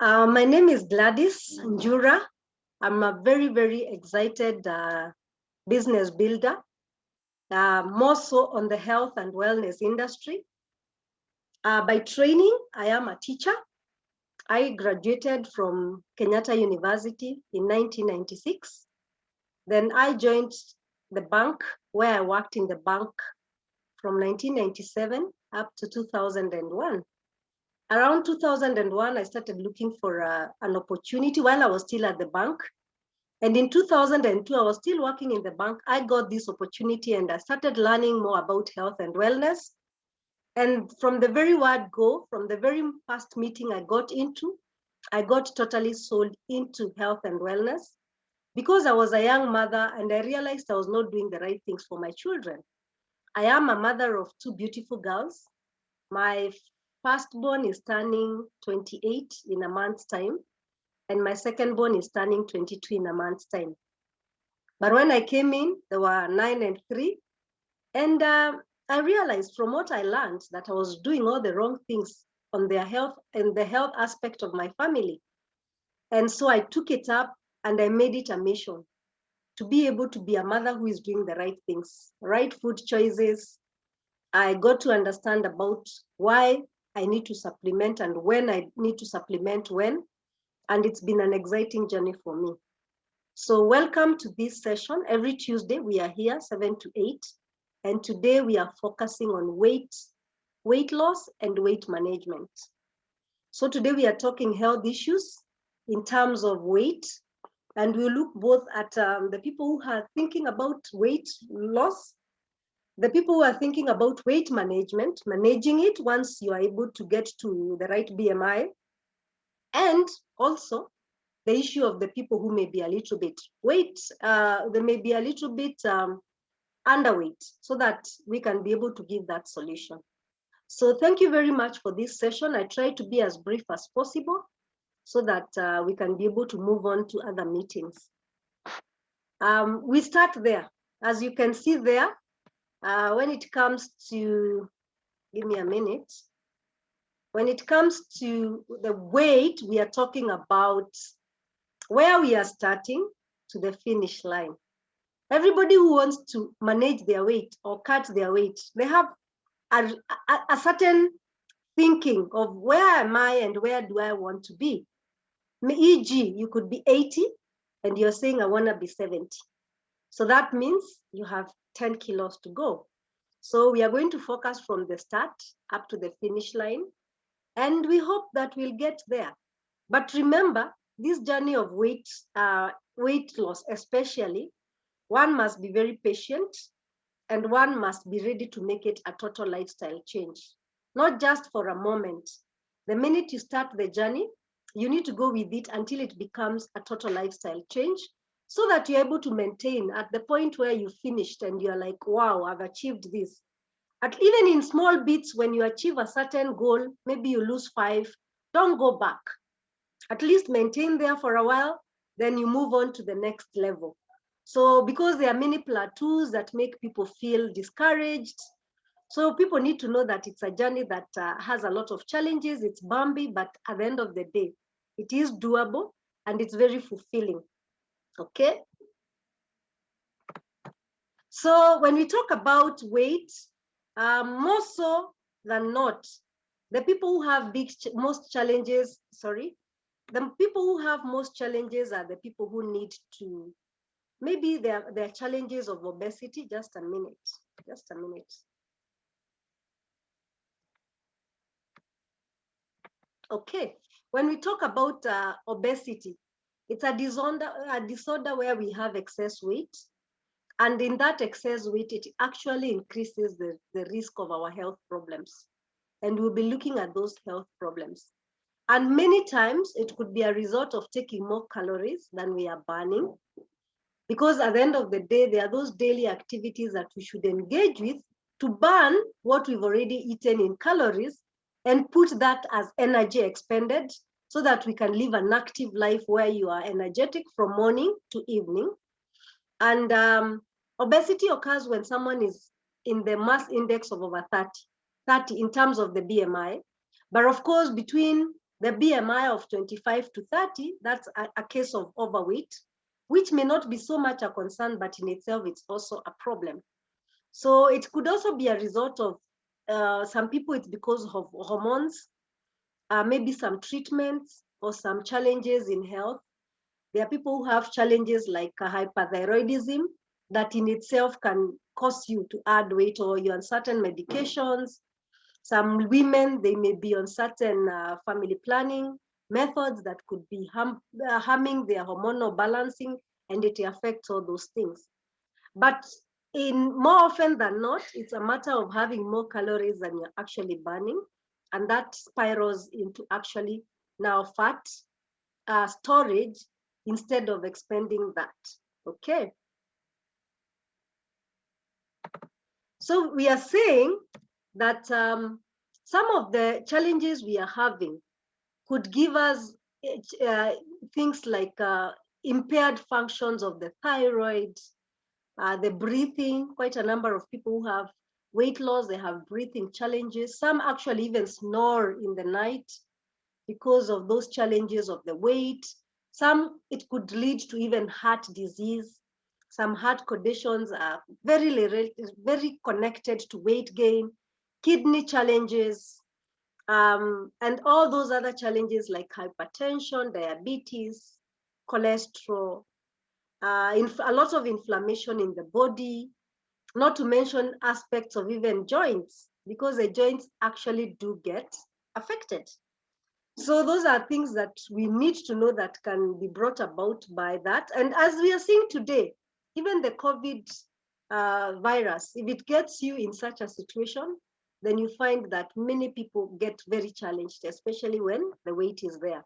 My name is Gladys Njura. I'm a very excited business builder, more so on the health and wellness industry. By training, I am a teacher. I graduated from Kenyatta University in 1996. Then I joined the bank, where I worked in the bank from 1997 up to 2001. Around 2001, I started looking for an opportunity while I was still at the bank. And in 2002, I was still working in the bank. I got this opportunity and I started learning more about health and wellness. And from the very word go, from the very first meeting I got into, I got totally sold into health and wellness because I was a young mother and I realized I was not doing the right things for my children. I am a mother of two beautiful girls. My firstborn is turning 28 in a month's time, and my secondborn is turning 22 in a month's time. But when I came in, they were 9 and 3. And I realized from what I learned that I was doing all the wrong things on their health and the health aspect of my family. And so I took it up and I made it a mission to be able to be a mother who is doing the right things, right food choices. I got to understand about why I need to supplement and when I need to supplement when. And it's been an exciting journey for me. So welcome to this session. Every Tuesday we are here 7 to 8. And today we are focusing on weight loss and weight management. So today we are talking health issues in terms of weight. And we'll look both at the people who are thinking about weight loss, the people who are thinking about weight management, managing it once you are able to get to the right BMI, and also the issue of the people who may be a little bit they may be a little bit underweight, so that we can be able to give that solution. So thank you very much for this session. I try to be as brief as possible so that we can be able to move on to other meetings. We start there. As you can see there, when it comes to, give me a minute. When it comes to the weight, we are talking about where we are starting to the finish line. Everybody who wants to manage their weight or cut their weight, they have a certain thinking of where am I and where do I want to be. E.g., you could be 80 and you're saying I want to be 70. So that means you have 10 kilos to go. So we are going to focus from the start up to the finish line, and we hope that we'll get there. But remember, this journey of weight loss especially, one must be very patient and one must be ready to make it a total lifestyle change, not just for a moment. The minute you start the journey, you need to go with it until it becomes a total lifestyle change, so that you're able to maintain at the point where you finished and you're like, wow, I've achieved this. Even in small bits, when you achieve a certain goal, maybe you lose 5, don't go back. At least maintain there for a while, then you move on to the next level. So because there are many plateaus that make people feel discouraged, so people need to know that it's a journey that has a lot of challenges, it's bumpy, but at the end of the day, it is doable and it's very fulfilling, okay? So when we talk about weight, more so than not, the people who have most challenges are the people who need to, maybe their challenges of obesity. Just a minute. Okay, when we talk about obesity, it's a disorder where we have excess weight. And in that excess weight, it actually increases the risk of our health problems. And we'll be looking at those health problems. And many times it could be a result of taking more calories than we are burning. Because at the end of the day, there are those daily activities that we should engage with to burn what we've already eaten in calories and put that as energy expended, so that we can live an active life where you are energetic from morning to evening. And obesity occurs when someone is in the mass index of over 30 in terms of the BMI. But of course, between The BMI of 25 to 30, that's a case of overweight, which may not be so much a concern, but in itself, it's also a problem. So it could also be a result of some people, it's because of hormones, maybe some treatments or some challenges in health. There are people who have challenges like hyperthyroidism that in itself can cause you to add weight, or you're on certain medications. Some women, they may be on certain family planning methods that could be harming their hormonal balancing, and it affects all those things. But in more often than not, it's a matter of having more calories than you're actually burning. And that spirals into actually now fat storage instead of expending that. Okay. So we are saying that some of the challenges we are having could give us things like impaired functions of the thyroid, the breathing. Quite a number of people who have weight loss, they have breathing challenges. Some actually even snore in the night because of those challenges of the weight. Some, it could lead to even heart disease. Some heart conditions are very connected to weight gain, kidney challenges, and all those other challenges like hypertension, diabetes, cholesterol, a lot of inflammation in the body, not to mention aspects of even joints, because the joints actually do get affected. So those are things that we need to know that can be brought about by that. And as we are seeing today, even the COVID virus, if it gets you in such a situation, then you find that many people get very challenged, especially when the weight is there.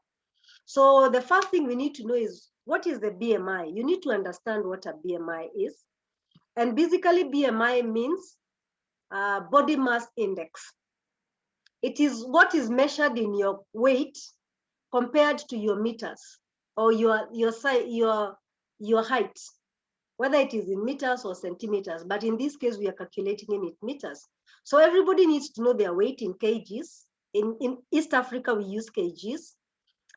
So the first thing we need to know is, what is the BMI? You need to understand what a BMI is. And basically, BMI means body mass index. It is what is measured in your weight compared to your meters, or your size, your height, whether it is in meters or centimeters. But in this case, we are calculating in meters. So everybody needs to know their weight in kgs. In East Africa, we use kgs.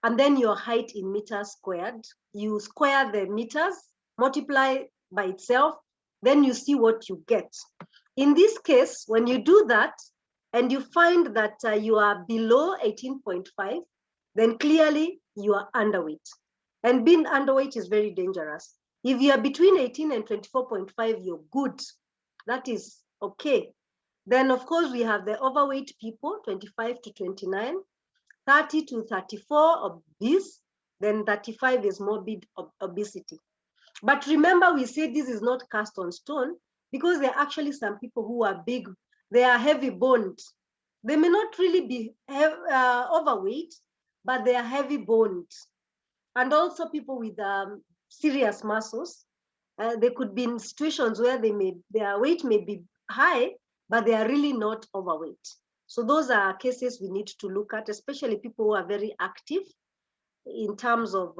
And then your height in meters squared. You square the meters, multiply by itself, then you see what you get. In this case, when you do that, and you find that you are below 18.5, then clearly you are underweight. And being underweight is very dangerous. If you are between 18 and 24.5, you're good. That is okay. Then, of course, we have the overweight people, 25 to 29, 30 to 34 obese, then 35 is morbid obesity. But remember, we say this is not cast on stone, because there are actually some people who are big, they are heavy boned. They may not really be overweight, but they are heavy boned. And also people with serious muscles, they could be in situations where their weight may be high, but they are really not overweight. So those are cases we need to look at, especially people who are very active in terms of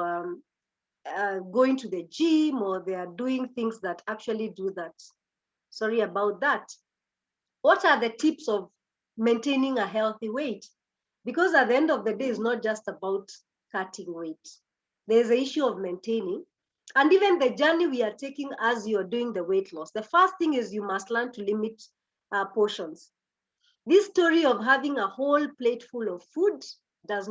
going to the gym, or they are doing things that actually do that. Sorry about that. What are the tips of maintaining a healthy weight? Because at the end of the day, it's not just about cutting weight. There's the issue of maintaining. And even the journey we are taking as you're doing the weight loss, the first thing is you must learn to limit portions. This story of having a whole plate full of food is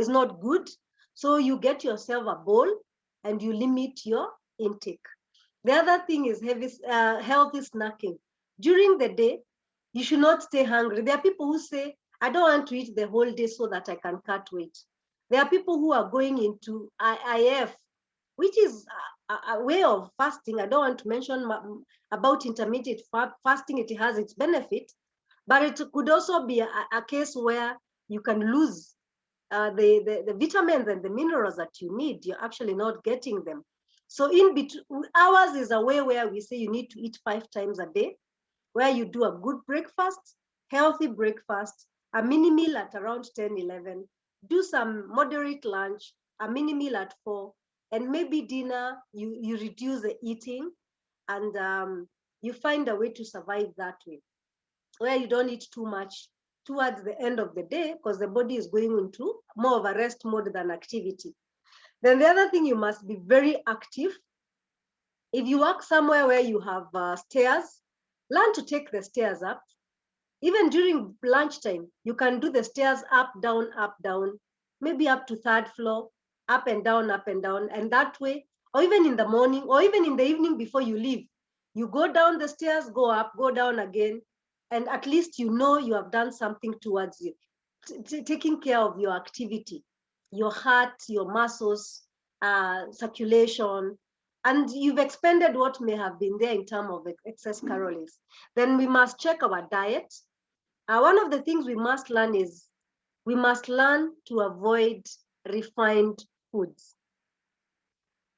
not good. So you get yourself a bowl and you limit your intake. The other thing is healthy snacking. During the day, you should not stay hungry. There are people who say, I don't want to eat the whole day so that I can cut weight. There are people who are going into IF, which is a way of fasting. I don't want to mention about intermittent fasting. It has its benefit, but it could also be a case where you can lose the vitamins and the minerals that you need. You're actually not getting them. So in between, ours is a way where we say you need to eat 5 times a day, where you do a good breakfast, healthy breakfast, a mini meal at around 10, 11, do some moderate lunch, a mini meal at 4, and maybe dinner, you reduce the eating, and you find a way to survive that way, where you don't eat too much towards the end of the day because the body is going into more of a rest mode than activity. Then the other thing, you must be very active. If you work somewhere where you have stairs, learn to take the stairs up. Even during lunchtime, you can do the stairs up, down, maybe up to third floor, up and down, and that way, or even in the morning, or even in the evening before you leave, you go down the stairs, go up, go down again, and at least you know you have done something towards you, taking care of your activity, your heart, your muscles, circulation, and you've expended what may have been there in terms of excess calories. Then we must check our diet. One of the things we must learn is we must learn to avoid refined foods.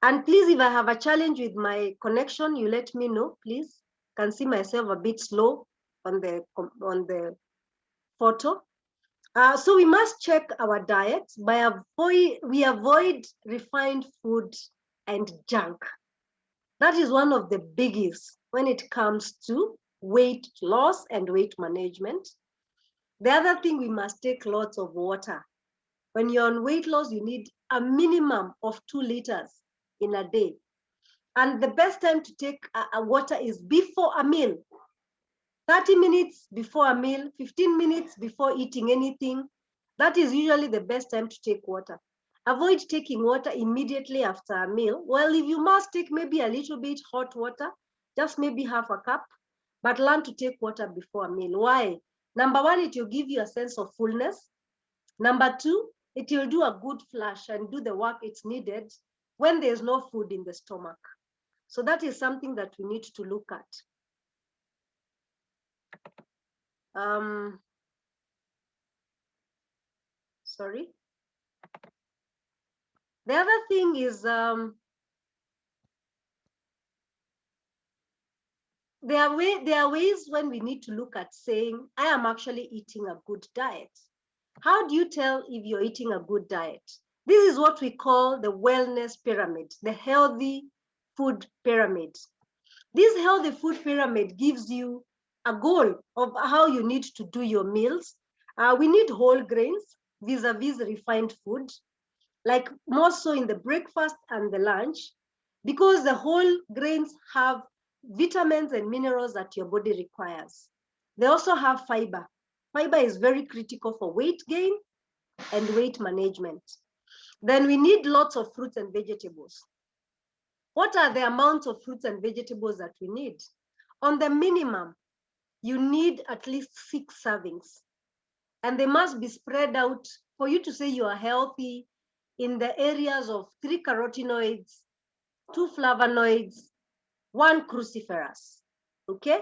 And please, if I have a challenge with my connection, you let me know, please. Can see myself a bit slow on the photo. So we must check our diet by we avoid refined food and junk. That is one of the biggies when it comes to weight loss and weight management. The other thing, we must take lots of water. When you're on weight loss, you need a minimum of 2 liters in a day. And the best time to take water is before a meal. 30 minutes before a meal, 15 minutes before eating anything. That is usually the best time to take water. Avoid taking water immediately after a meal. Well, if you must take maybe a little bit hot water, just maybe half a cup, but learn to take water before a meal. Why? Number one, it will give you a sense of fullness. Number two, it will do a good flush and do the work it's needed when there's no food in the stomach. So that is something that we need to look at. Sorry. The other thing is there are ways when we need to look at saying, I am actually eating a good diet. How do you tell if you're eating a good diet? This is what we call the wellness pyramid, the healthy food pyramid. This healthy food pyramid gives you a goal of how you need to do your meals. We need whole grains vis-a-vis refined food, like more so in the breakfast and the lunch, because the whole grains have vitamins and minerals that your body requires. They also have fiber. Fiber is very critical for weight gain and weight management. Then we need lots of fruits and vegetables. What are the amounts of fruits and vegetables that we need? On the minimum, you need at least 6 servings. And they must be spread out for you to say you are healthy in the areas of 3 carotenoids, 2 flavonoids, 1 cruciferous. Okay?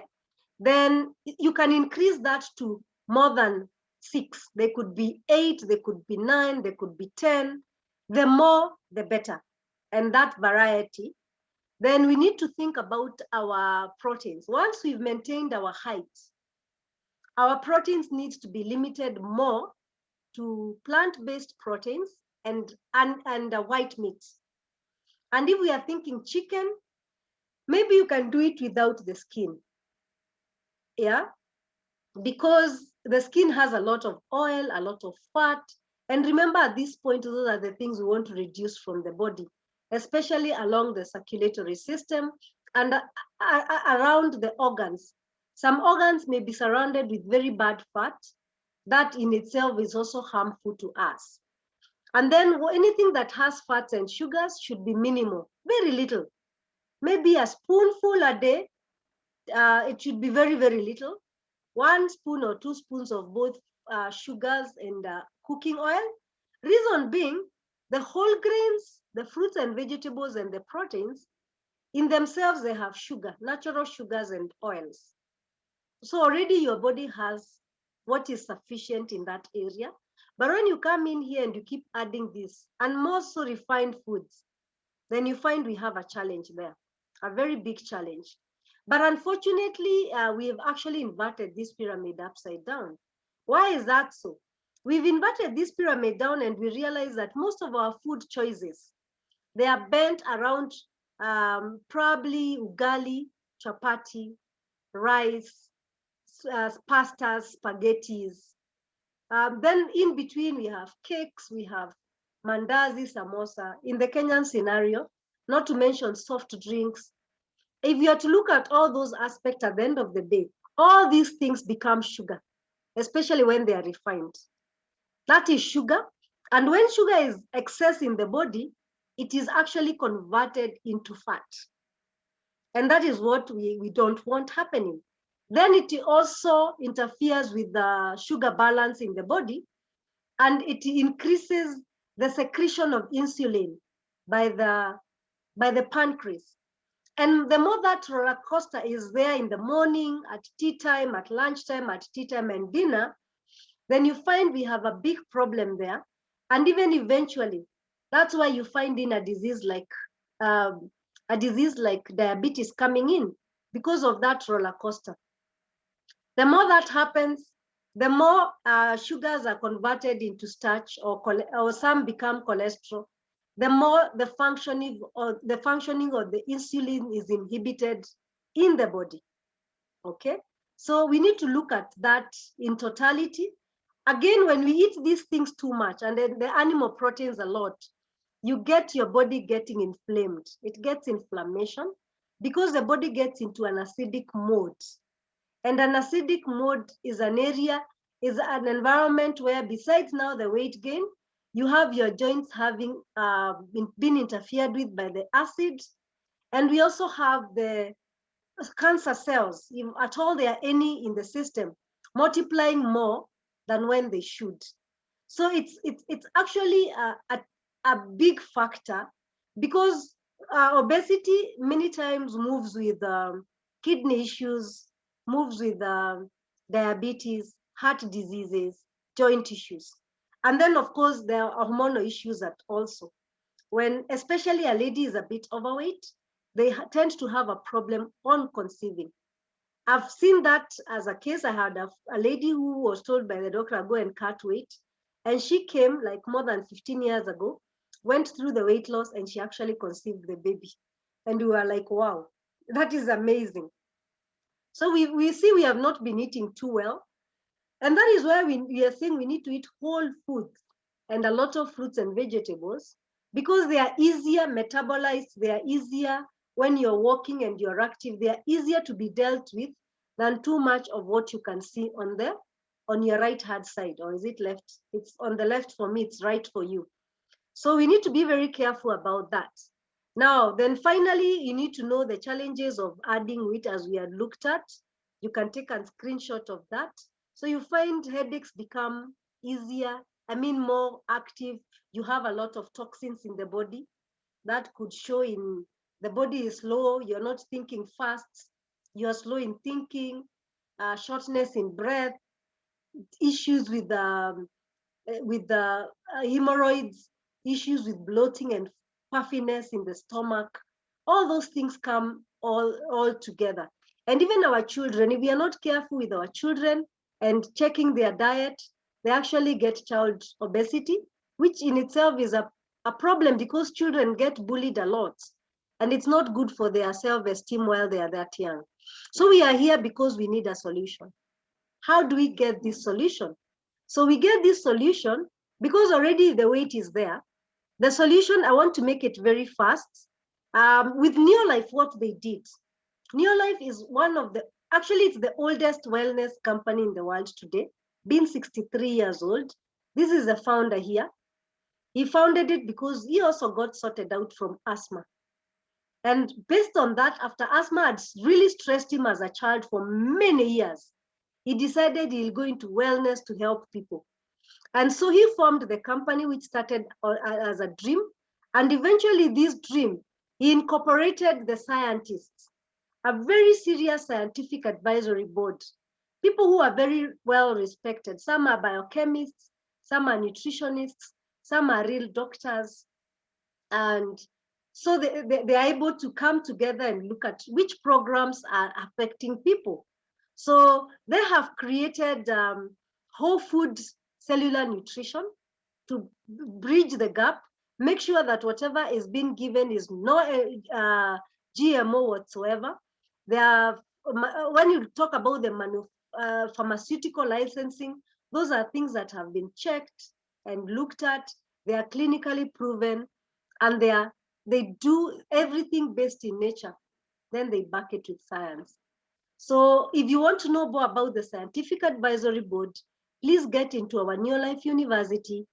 Then you can increase that to more than 6. They could be 8, they could be 9, they could be 10. The more, the better. And that variety. Then we need to think about our proteins. Once we've maintained our height, our proteins need to be limited more to plant-based proteins and white meat. And if we are thinking chicken, maybe you can do it without the skin. Yeah, because the skin has a lot of oil, a lot of fat. And remember, at this point, those are the things we want to reduce from the body, especially along the circulatory system and around the organs. Some organs may be surrounded with very bad fat. That in itself is also harmful to us. And then anything that has fats and sugars should be minimal, very little. Maybe a spoonful a day. It should be very, very little. 1 spoon or 2 spoons of both sugars and cooking oil. Reason being, the whole grains, the fruits and vegetables and the proteins, in themselves, they have sugar, natural sugars and oils. So already your body has what is sufficient in that area. But when you come in here and you keep adding this, and more so refined foods, then you find we have a challenge there, a very big challenge. But unfortunately, we have actually inverted this pyramid upside down. Why is that so? We've inverted this pyramid down and we realize that most of our food choices, they are bent around probably ugali, chapati, rice, pastas, spaghettis, Then in between, we have cakes, we have mandazi, samosa. In the Kenyan scenario, not to mention soft drinks. If you are to look at all those aspects at the end of the day, all these things become sugar, especially when they are refined. That is sugar. And when sugar is excess in the body, it is actually converted into fat. And that is what we don't want happening. Then it also interferes with the sugar balance in the body, and it increases the secretion of insulin by the pancreas. And the more that roller coaster is there in the morning, at tea time, at lunchtime, at tea time and dinner, then you find we have a big problem there. And even eventually, that's why you find in um, a disease like diabetes coming in because of that roller coaster. The more that happens, the more sugars are converted into starch, or some become cholesterol. The more the functioning of the insulin is inhibited in the body. Okay, so we need to look at that in totality. Again, when we eat these things too much, and then the animal proteins a lot, you get your body getting inflamed. It gets inflammation because the body gets into an acidic mode. And an acidic mode is an environment where, besides now the weight gain, you have your joints having been interfered with by the acid. And we also have the cancer cells, if at all there are any in the system, multiplying more than when they should. So it's actually a big factor, because obesity many times moves with kidney issues, moves with diabetes, heart diseases, joint issues. And then, of course, there are hormonal issues that also. When especially a lady is a bit overweight, they tend to have a problem on conceiving. I've seen that as a case. I had a lady who was told by the doctor, go and cut weight. And she came like more than 15 years ago, went through the weight loss, and she actually conceived the baby. And we were like, wow, that is amazing. So we see we have not been eating too well. And that is why we are saying we need to eat whole foods and a lot of fruits and vegetables, because they are easier metabolized, they are easier when you're walking and you're active, they are easier to be dealt with than too much of what you can see on your right hand side. Or is it left? It's on the left for me, it's right for you. So we need to be very careful about that. Now, then finally, you need to know the challenges of adding weight, as we had looked at. You can take a screenshot of that. So you find headaches become easier, more active. You have a lot of toxins in the body that could show in the body is slow, you're not thinking fast, you're slow in thinking, shortness in breath, issues with the hemorrhoids, issues with bloating and puffiness in the stomach. All those things come all together. And even our children, if we are not careful with our children and checking their diet, they actually get child obesity, which in itself is a problem, because children get bullied a lot. And it's not good for their self-esteem while they are that young. So we are here because we need a solution. How do we get this solution? So we get this solution because already the weight is there. The solution, I want to make it very fast. With Neolife, what they did, Neolife is actually it's the oldest wellness company in the world today, being 63 years old. This is the founder here. He founded it because he also got sorted out from asthma. And based on that, after asthma had really stressed him as a child for many years, he decided he'll go into wellness to help people. And so he formed the company, which started as a dream. And eventually this dream, he incorporated the scientists, a very serious scientific advisory board, people who are very well respected. Some are biochemists, some are nutritionists, some are real doctors. And so they are able to come together and look at which programs are affecting people. So they have created whole food cellular nutrition to bridge the gap, make sure that whatever is being given is no GMO whatsoever. When you talk about the pharmaceutical licensing, Those are things that have been checked and looked at. They are clinically proven, and they do everything based in nature. Then they back it with science. So if you want to know more about the Scientific Advisory Board, please get into our New Life University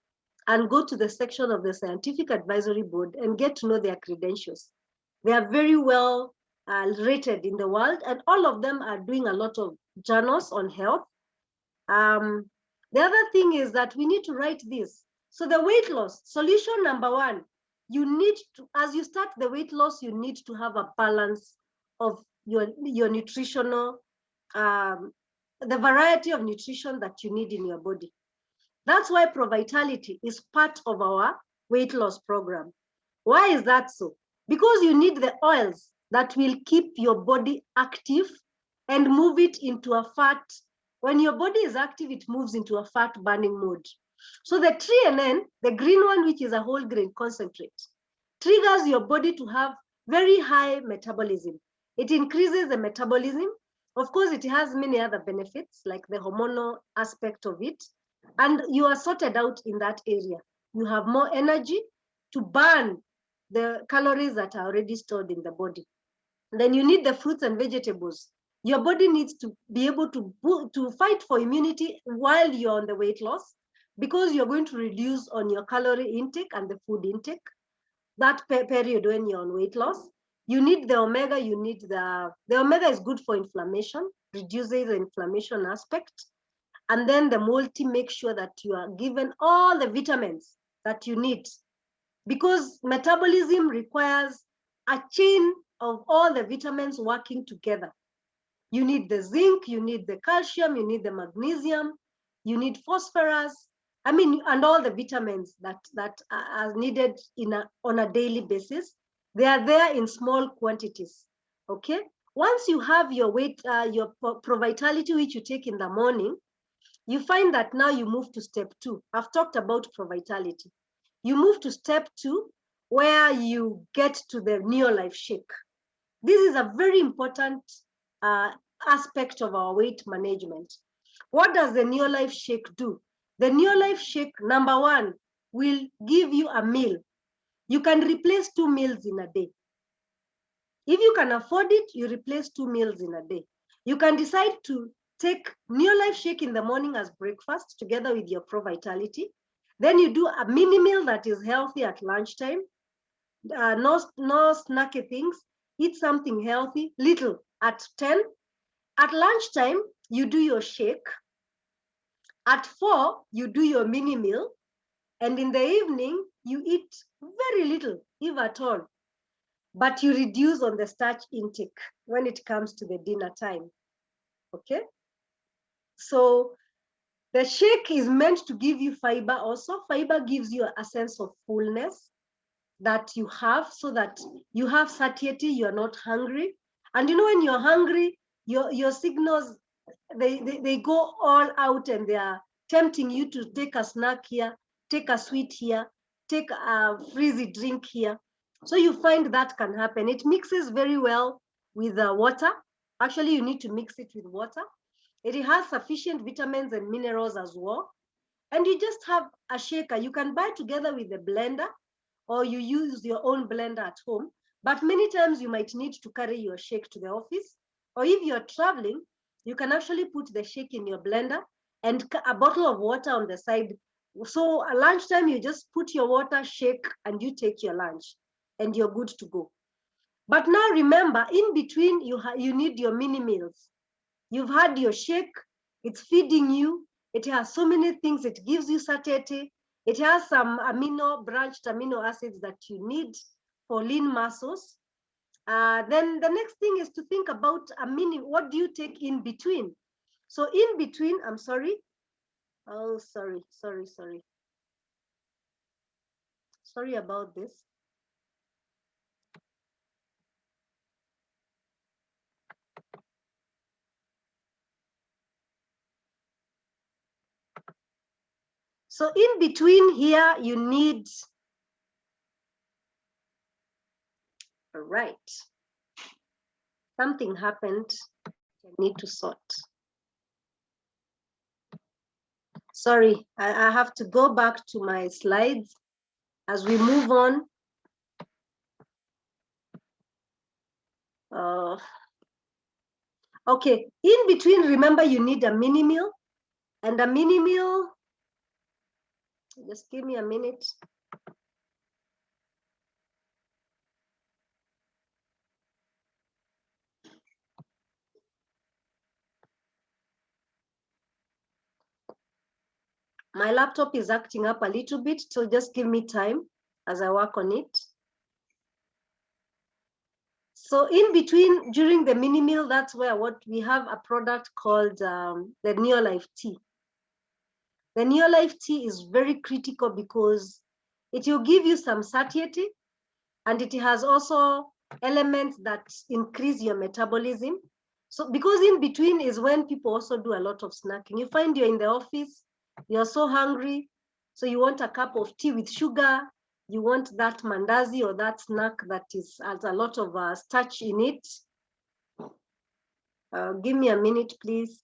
and go to the section of the Scientific Advisory Board and get to know their credentials. They are very well rated in the world, and all of them are doing a lot of journals on health. The other thing is that we need to write this. So the weight loss, solution number one, you need to, as you start the weight loss, you need to have a balance of your nutritional, the variety of nutrition that you need in your body. That's why ProVitality is part of our weight loss program. Why is that so? Because you need the oils that will keep your body active and move it into a fat. When your body is active, it moves into a fat burning mode. So the TNN, the green one, which is a whole grain concentrate, triggers your body to have very high metabolism. It increases the metabolism. Of course, it has many other benefits, like the hormonal aspect of it. And you are sorted out in that area. You have more energy to burn the calories that are already stored in the body. Then you need the fruits and vegetables. Your body needs to be able to fight for immunity while you're on the weight loss, because you're going to reduce on your calorie intake and the food intake. That period when you're on weight loss, you need the omega. You need the omega is good for inflammation, reduces the inflammation aspect. And then the multi, make sure that you are given all the vitamins that you need, because metabolism requires a chain of all the vitamins working together. You need the zinc, you need the calcium, you need the magnesium, you need phosphorus, and all the vitamins that are needed on a daily basis. They are there in small quantities, okay? Once you have your your ProVitality, which you take in the morning, you find that now you move to step 2. I've talked about ProVitality. You move to step 2, where you get to the Neolife Shake. This is a very important aspect of our weight management. What does the Neolife Shake do? The Neolife Shake, number one, will give you a meal. You can replace 2 meals in a day. If you can afford it, you replace 2 meals in a day. You can decide to take Neolife Shake in the morning as breakfast together with your ProVitality. Then you do a mini meal that is healthy at lunchtime. No snacky things. Eat something healthy, little at 10. At lunchtime, you do your shake. At 4, you do your mini meal. And in the evening, you eat very little, if at all. But you reduce on the starch intake when it comes to the dinner time, okay? So the shake is meant to give you fiber also. Fiber gives you a sense of fullness that you have, so that you have satiety, you're not hungry. And you know, when you're hungry, your signals, they go all out, and they are tempting you to take a snack here, take a sweet here, take a frizzy drink here. So you find that can happen. It mixes very well with water. Actually, you need to mix it with water. It has sufficient vitamins and minerals as well. And you just have a shaker. You can buy together with the blender, or you use your own blender at home. But many times you might need to carry your shake to the office. Or if you're traveling, you can actually put the shake in your blender and a bottle of water on the side. So at lunchtime, you just put your water, shake, and you take your lunch, and you're good to go. But now remember, in between, you need your mini meals. You've had your shake, it's feeding you. It has so many things. It gives you satiety. It has some branched amino acids that you need for lean muscles. Then the next thing is to think about what do you take in between? So in between, I'm sorry. Oh, sorry. Sorry about this. So in between here, you need, all right. Something happened. I need to sort. Sorry, I have to go back to my slides as we move on. Okay, in between, remember you need a mini meal, and a mini meal, just give me a minute. My laptop is acting up a little bit, so just give me time as I work on it. So in between, during the mini meal, that's where what we have a product called the Neolife tea. The Neolife tea is very critical because it will give you some satiety, and it has also elements that increase your metabolism. So because in between is when people also do a lot of snacking. You find you're in the office, you're so hungry, so you want a cup of tea with sugar, you want that mandazi or that snack that has a lot of starch in it. Give me a minute, please.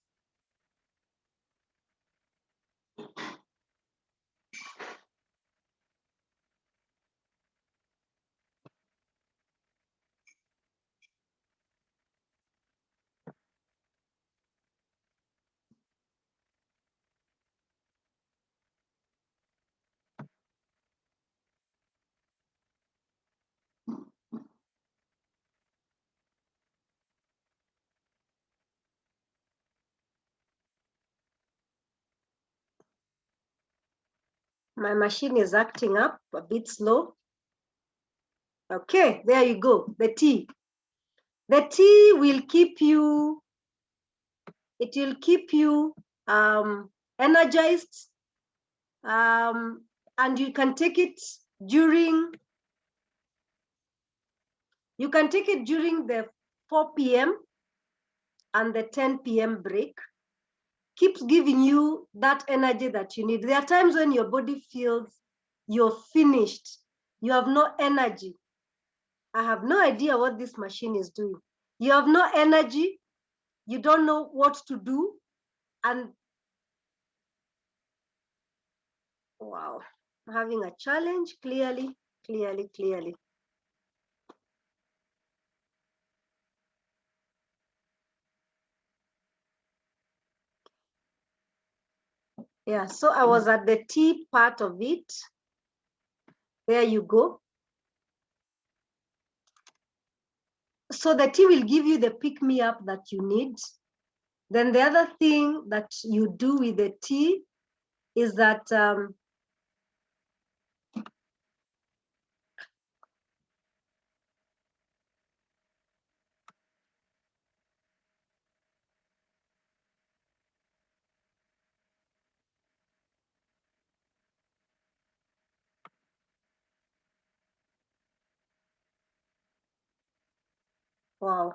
My machine is acting up a bit slow. Okay, there you go, the tea. The tea will keep you, it will keep you energized, and you can take it during, the 4 p.m. and the 10 p.m. break. Keeps giving you that energy that you need. There are times when your body feels you're finished, you have no energy. I have no idea what this machine is doing. You have no energy, you don't know what to do, and wow, I'm having a challenge, clearly. Yeah, so I was at the tea part of it. There you go. So the tea will give you the pick-me-up that you need. Then the other thing that you do with the tea is that wow.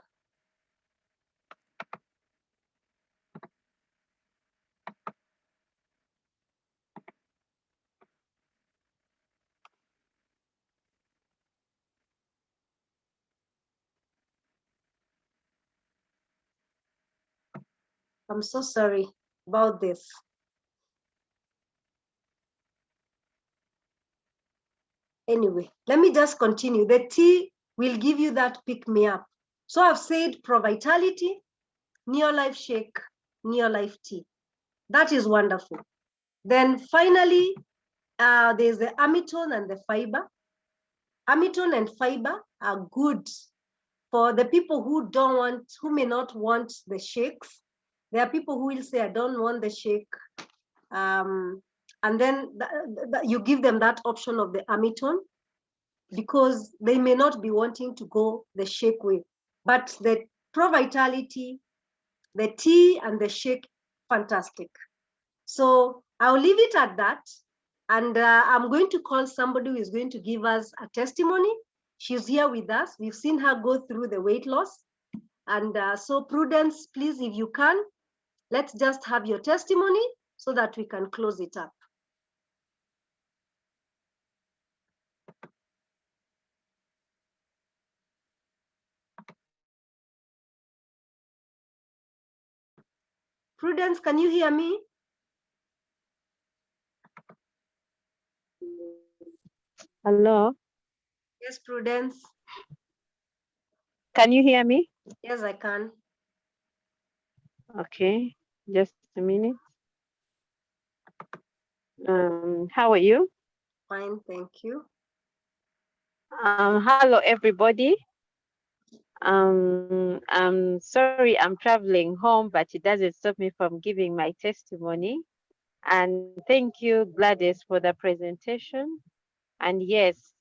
I'm so sorry about this. Anyway, let me just continue. The tea will give you that pick-me-up. So I've said Pro Vitality, Neolife Shake, Neolife Tea. That is wonderful. Then finally, there's the Amitone and the fiber. Amitone and fiber are good for the people who may not want the shakes. There are people who will say, I don't want the shake. And then you give them that option of the Amitone because they may not be wanting to go the shake way. But the Pro Vitality, the tea and the shake, fantastic. So I'll leave it at that. And I'm going to call somebody who is going to give us a testimony. She's here with us. We've seen her go through the weight loss. And so Prudence, please, if you can, let's just have your testimony so that we can close it up. Prudence, can you hear me? Hello. Yes, Prudence. Can you hear me? Yes, I can. Okay. Just a minute. How are you? Fine, thank you. Hello, everybody. I'm sorry I'm traveling home, but it doesn't stop me from giving my testimony. And thank you, Gladys, for the presentation. And yes,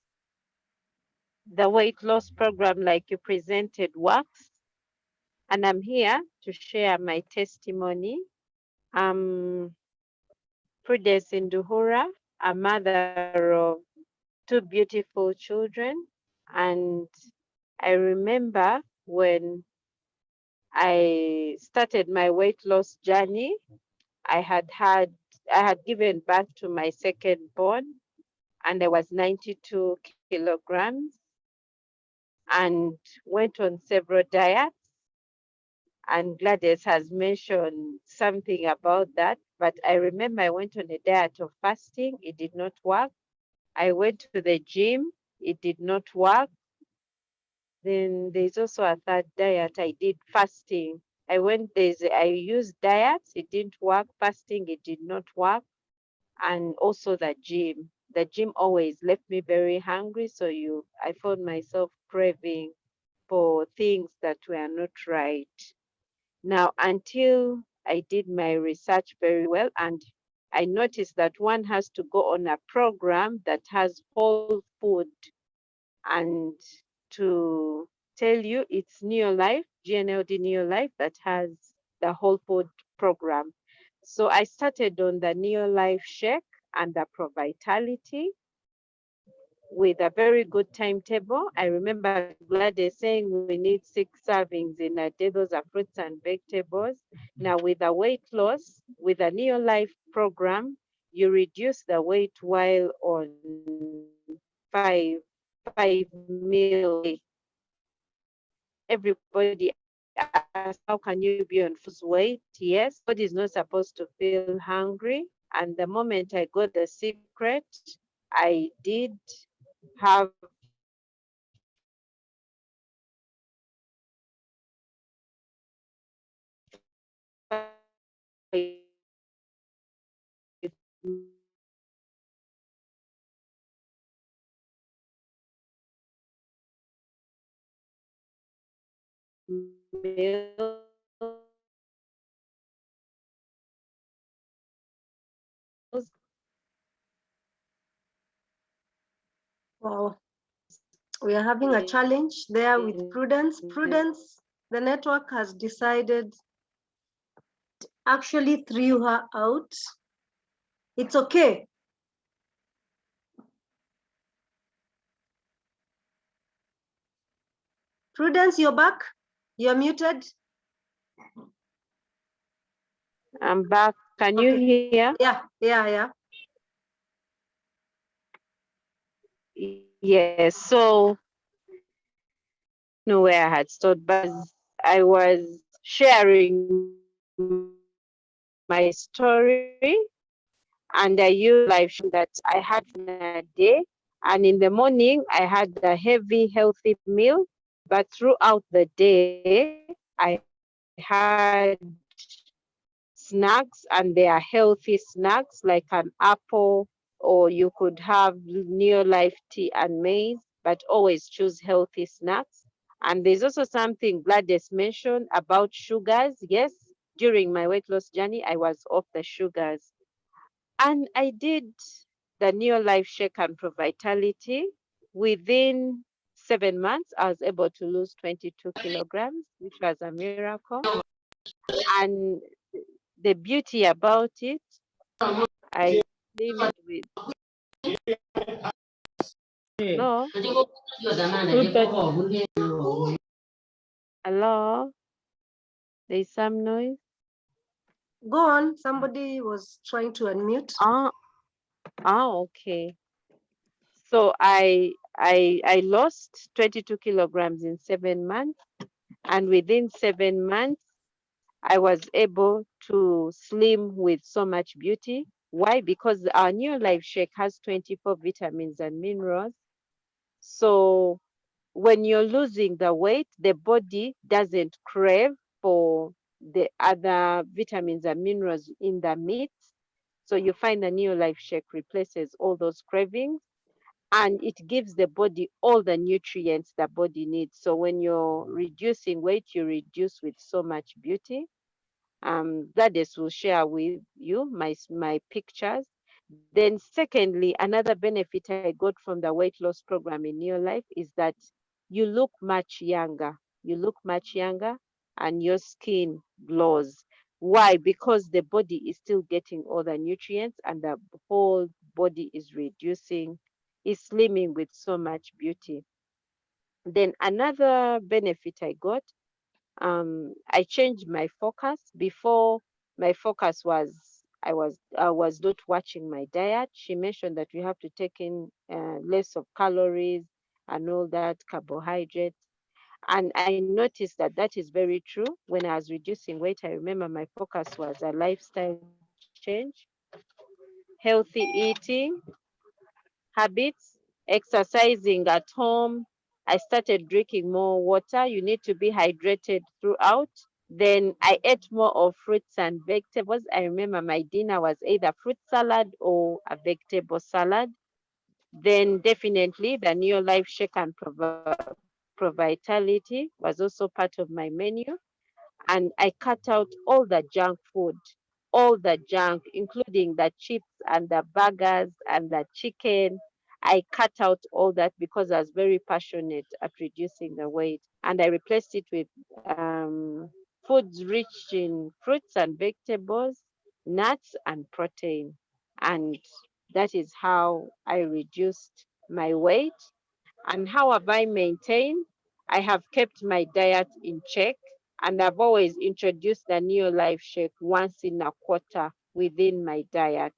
the weight loss program, like you presented, works. And I'm here to share my testimony. I'm Prudence Induhura, a mother of two beautiful children. And I remember when I started my weight loss journey, I had had I had given birth to my second born, and I was 92 kilograms and went on several diets. And Gladys has mentioned something about that, but I remember I went on a diet of fasting. It did not work. I went to the gym. It did not work. Then there's also a third diet I did, fasting. I used diets, it didn't work. Fasting, it did not work. And also the gym. The gym always left me very hungry. So I found myself craving for things that were not right. Now, until I did my research very well, and I noticed that one has to go on a program that has whole food. And to tell you, it's Neolife, GNLD Neolife, that has the whole food program. So I started on the Neolife Shake and the Pro Vitality with a very good timetable. I remember Gladys saying we need 6 servings in a day. Those are fruits and vegetables. Now, with a weight loss, with a Neolife program, you reduce the weight while on five meals a day. Everybody asks, how can you be on full weight? Yes, body is not supposed to feel hungry. And the moment I got the secret, I did have 5 meals. Wow. We are having a challenge there with Prudence. Prudence, the network has decided, actually threw her out. It's okay. Prudence, you're back. You're muted. I'm back. Can you Okay. hear? Yeah. Yes. So know where I had stood, but I was sharing my story, and I used live that I had in a day, and in the morning I had a heavy, healthy meal, but throughout the day I had snacks, and they are healthy snacks like an apple, or you could have Neolife tea and maize, but always choose healthy snacks. And there's also something Gladys mentioned about sugars. Yes, during my weight loss journey, I was off the sugars. And I did the Neolife Shake and Pro Vitality. Within 7 months, I was able to lose 22 kilograms, which was a miracle. And the beauty about it, I slimmed with. Hello? Hello? There's some noise. Go on. Somebody was trying to unmute. Okay. So I lost 22 kilograms in 7 months, and within 7 months, I was able to slim with so much beauty. Why? Because our new life shake has 24 vitamins and minerals. So when you're losing the weight, the body doesn't crave for the other vitamins and minerals in the meat. So you find the Neo Life Shake replaces all those cravings, and it gives the body all the nutrients the body needs. So when you're reducing weight, you reduce with so much beauty. Gladys will share with you my pictures. Then, secondly, another benefit I got from the weight loss program in your life is that you look much younger. You look much younger, and your skin glows. Why? Because the body is still getting all the nutrients, and the whole body is reducing, is slimming with so much beauty. Then another benefit I got, I changed my focus. Before, my focus was I was not watching my diet. She mentioned that we have to take in less of calories and all that carbohydrates. And I noticed that that is very true. When I was reducing weight, I remember my focus was a lifestyle change, healthy eating habits, exercising at home. I started drinking more water. You need to be hydrated throughout. Then I ate more of fruits and vegetables. I remember my dinner was either fruit salad or a vegetable salad. Then definitely the Neo Life Shake and Provitality was also part of my menu. And I cut out all the junk food, all the junk, including the chips and the burgers and the chicken. I cut out all that because I was very passionate at reducing the weight. And I replaced it with foods rich in fruits and vegetables, nuts, and protein. And that is how I reduced my weight. And how have I maintained? I have kept my diet in check, and I've always introduced the Neo Life Shake once in a quarter within my diet.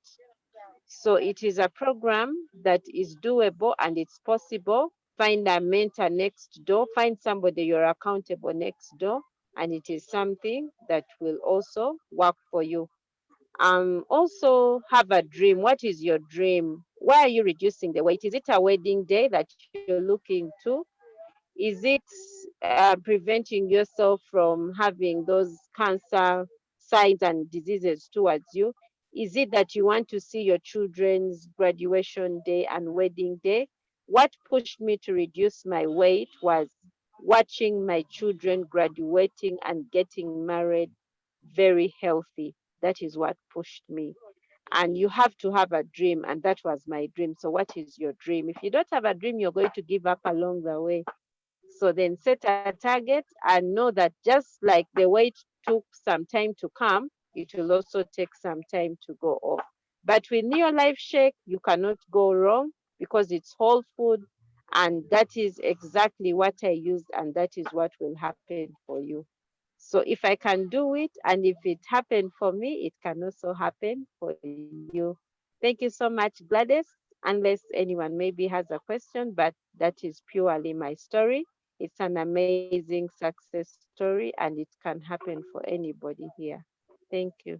So it is a program that is doable and it's possible. Find a mentor next door, find somebody you're accountable next door, and it is something that will also work for you. Also have a dream. What is your dream? Why are you reducing the weight? Is it a wedding day that you're looking to? Is it preventing yourself from having those cancer signs and diseases towards you? Is it that you want to see your children's graduation day and wedding day? What pushed me to reduce my weight was watching my children graduating and getting married very healthy. That is what pushed me. And you have to have a dream, and that was my dream. So what is your dream? If you don't have a dream, you're going to give up along the way. So then set a target and know that just like the weight took some time to come, it will also take some time to go off. But with Neo Life Shake, you cannot go wrong because it's whole food, and that is exactly what I used, and that is what will happen for you. So if I can do it, and if it happened for me, it can also happen for you. Thank you so much, Gladys. Unless anyone maybe has a question, but that is purely my story. It's an amazing success story, and it can happen for anybody here. Thank you.